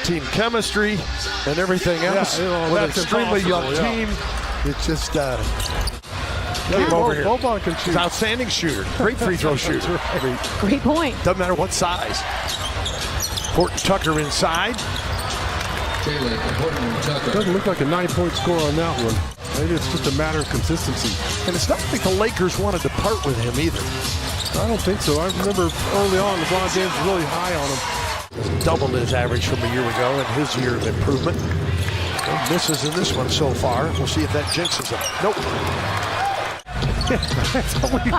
team chemistry and everything else. Yeah, with an extremely young team, it's just game over here. Boban can shoot. He's an outstanding shooter, great free throw shooter. Right. Great point. Doesn't matter what size. Horton Tucker inside. Doesn't look like a 9-point score on that one. Maybe it's just a matter of consistency. And it's not like the Lakers wanted to part with him either. I don't think so. I remember early on, LeBron James was really high on him. Doubled his average from a year ago in his year of improvement. No misses in this one so far. We'll see if that jinxes him. Nope. It's only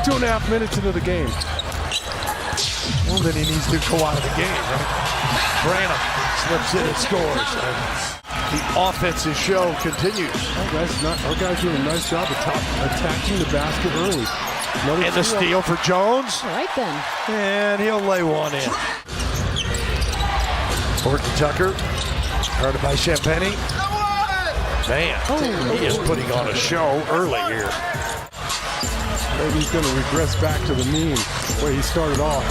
2.5 minutes into the game. Well, then he needs to go out of the game, right? Branham slips in and scores. The offensive show continues. Our guys doing a nice job of attacking the basket early. And the steal for Jones. All right, then. And he'll lay one in. Horton Tucker, guarded by Champagny. Man, he is putting on a show early here. Maybe he's going to regress back to the mean where he started off.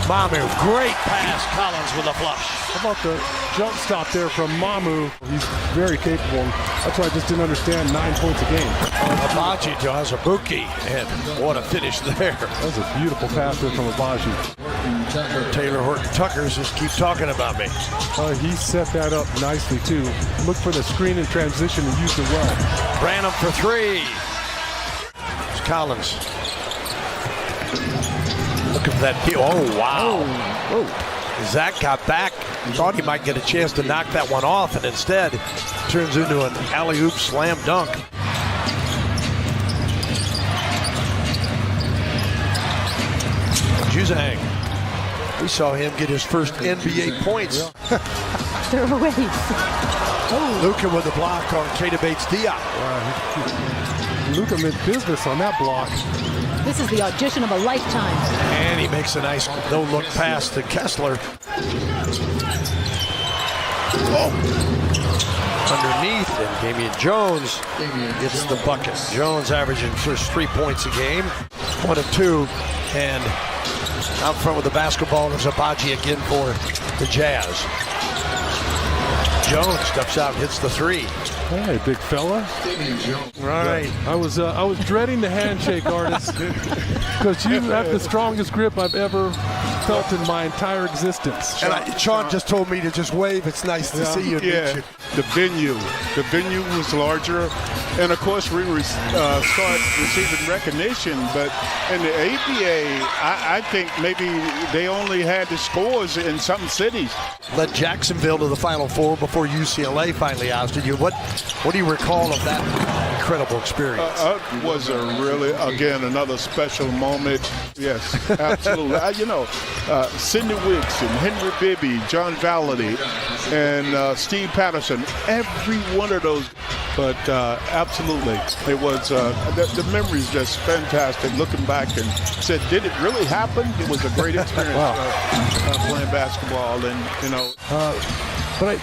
Mamu, great pass. Collins with a flush. How about the jump stop there from Mamu? He's very capable. That's why I just didn't understand 9 points a game. Abaji to Azubuike, and what a finish there. That was a beautiful pass there from Abaji. Taylor Horton Tucker just keep talking about me. He set that up nicely too. Look for the screen and transition and used it well. Branham for three. It's Collins. Looking for that deal. Oh, wow. Oh. Zach got back. Thought he might get a chance to knock that one off, and instead turns into an alley-oop slam dunk. Juzang. We saw him get his first NBA points. Throwaways. Luka with the block on Keita Bates-Diop. Luka meant business on that block. This is the audition of a lifetime. And he makes a nice no-look pass to Kessler. Oh! Underneath, and Damian Jones gets the bucket. Jones averaging first 3 points a game. 1 of 2, and out front with the basketball is Abaji again for the Jazz. Jones steps out, hits the three. Hey, big fella. Right. I was dreading the handshake, artist, because you have the strongest grip I've ever felt in my entire existence. And Sean just told me to just wave. It's nice to see you. Yeah, the venue was larger, and of course we start receiving recognition. But in the ABA, I think maybe they only had the scores in some cities. Led Jacksonville to the Final Four before UCLA finally ousted you. What do you recall of that incredible experience? It was a really, again, another special moment. Yes, absolutely. Sidney Wicks and Henry Bibby, John Valladay, and Steve Patterson, every one of those. But absolutely, it was, the memory's just fantastic. Looking back and said, did it really happen? It was a great experience playing basketball, and But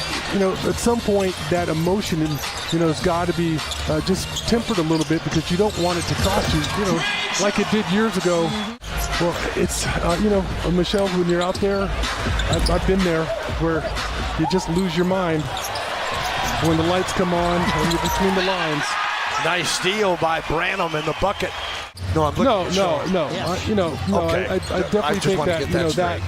at some point, that emotion, has got to be just tempered a little bit, because you don't want it to cost you, like it did years ago. Well, it's, Michelle, when you're out there, I've been there, where you just lose your mind when the lights come on and you're between the lines. Nice steal by Branham in the bucket. No, I'm looking No. Okay. I definitely think that,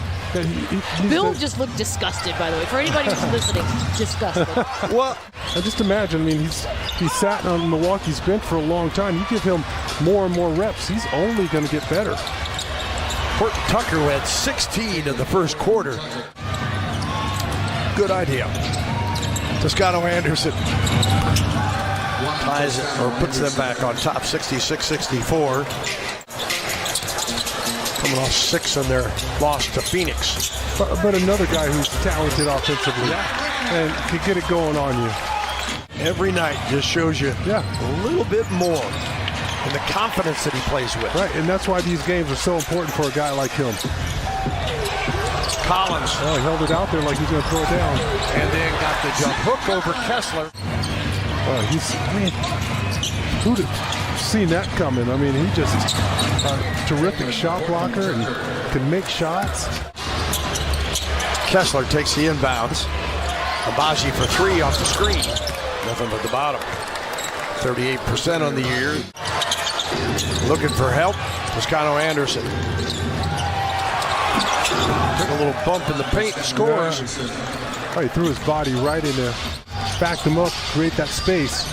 Bill just looked disgusted, by the way. For anybody who's listening, disgusted. Well, I just imagine, he's sat on Milwaukee's bench for a long time. You give him more and more reps, he's only going to get better. Horton Tucker had 16 in the first quarter. Good idea. Toscano Anderson ties it, or puts them back on top, 66-64. Coming off 6 in their loss to Phoenix. But another guy who's talented offensively and can get it going on you. Every night just shows you a little bit more, and the confidence that he plays with. Right, and that's why these games are so important for a guy like him. Collins. Oh, he held it out there like he's going to throw it down. And then got the jump hook over Kessler. Who'd have seen that coming? He just a terrific shot blocker and can make shots. Kessler takes the inbounds. Abaji for three off the screen. Nothing but the bottom. 38% on the year. Looking for help. Toscano Anderson. Took a little bump in the paint and scores. Oh, he threw his body right in there. Backed him up, create that space.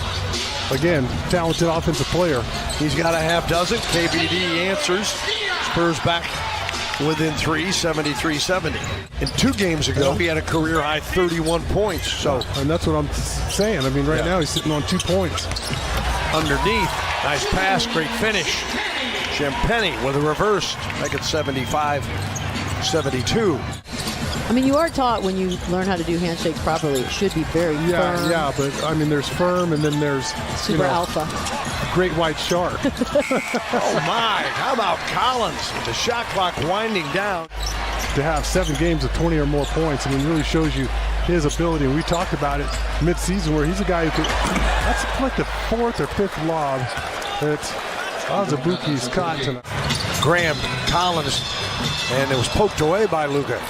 Again, talented offensive player. He's got a half dozen. KBD answers. Spurs back within three, 73-70. And 2 games ago, he had a career-high 31 points. So, and that's what I'm saying. I mean, right now he's sitting on 2 points. Underneath, nice pass, great finish. Champagny with a reverse, make it 75-72. I mean, you are taught when you learn how to do handshakes properly, it should be very firm. Yeah, but I mean, there's firm, and then there's super alpha. Great white shark. Oh my! How about Collins with the shot clock winding down? To have 7 games of 20 or more points, I mean, really shows you his ability. And we talked about it mid-season, where he's a guy who could. That's like the 4th or 5th lob that Azubuike's caught tonight. Graham, Collins, and it was poked away by Luka.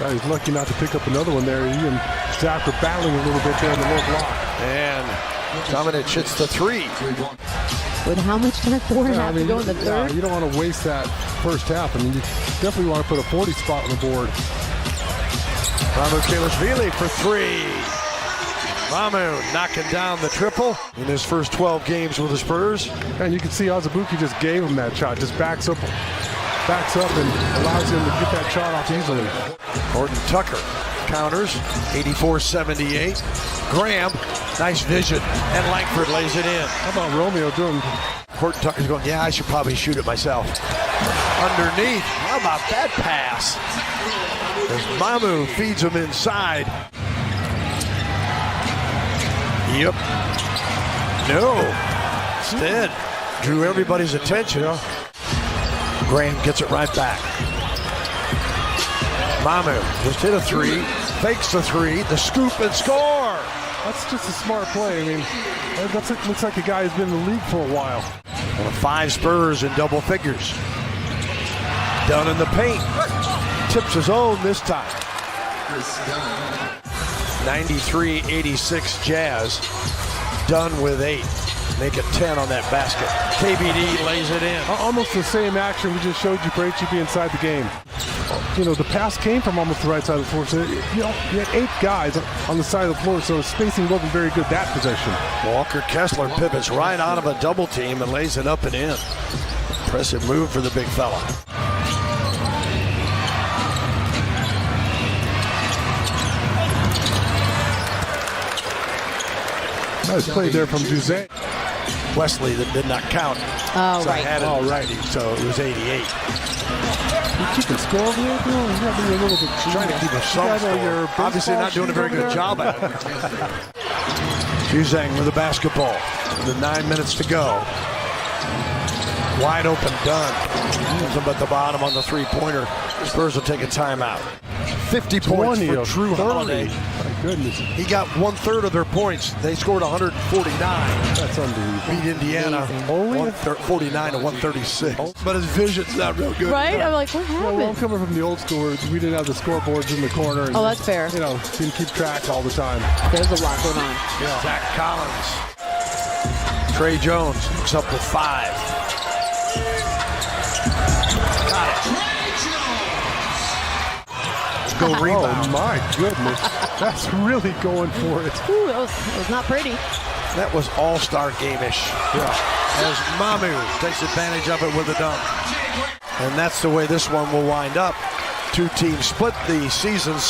He's lucky not to pick up another one there. He and Zach were battling a little bit there in the low block. And Dominic hits the 3. With how much time? 4.5 to go in the third? You don't want to waste that first half. I mean, you definitely want to put a 40 spot on the board. Ramu Kelashvili for 3. Ramu knocking down the triple in his first 12 games with the Spurs. And you can see Azubuike just gave him that shot. Just backs up and allows him to get that shot off easily. Horton Tucker counters, 84-78. Graham, nice vision, and Langford lays it in. How about Romeo doing? Horton Tucker's going, yeah, I should probably shoot it myself. Underneath, how about that pass? As Mamu feeds him inside. Yep. No. Instead, drew everybody's attention. Graham gets it right back. Mamu just hit a 3, fakes the 3, the scoop and score. That's just a smart play. I mean, that looks like a guy who's been in the league for a while. 5 Spurs in double figures. Down in the paint. Tips his own this time. 93-86 Jazz. Done with 8. Make it 10 on that basket. KBD lays it in. Almost the same action we just showed you for HEB inside the game. You know, the pass came from almost the right side of the floor. So, you had 8 guys on the side of the floor, so spacing wasn't very good that possession. Walker Kessler pivots right out of a double team and lays it up and in. Impressive move for the big fella. Nice play there from Jose. Wesley that did not count. Oh, so right. Alrighty, so it was 88. You can score over there, bro. You got to be a little bit Trying to keep a some score. Obviously not doing a very good job at it. Juzang with the basketball. With 9 minutes to go. Wide open, done. Nothing but the bottom on the 3-pointer. Spurs will take a timeout. 50 points for Drew Holiday. My goodness. He got 1/3 of their points. They scored 149. That's unbelievable. Beat Indiana Only 49 to 136. But his vision's not real good. Right? I'm like, what happened? Well, I'm coming from the old school where we didn't have the scoreboards in the corner. And, Oh, that's fair. You know, didn't keep track all the time. There's a lot going on. Yeah. Zach Collins. Trey Jones looks up with 5. Got it. Go rebound. Oh, my goodness. That's really going for it. Ooh, that was not pretty. That was all-star game-ish. Yeah. As Mamu takes advantage of it with a dunk. And that's the way this one will wind up. 2 teams split the season.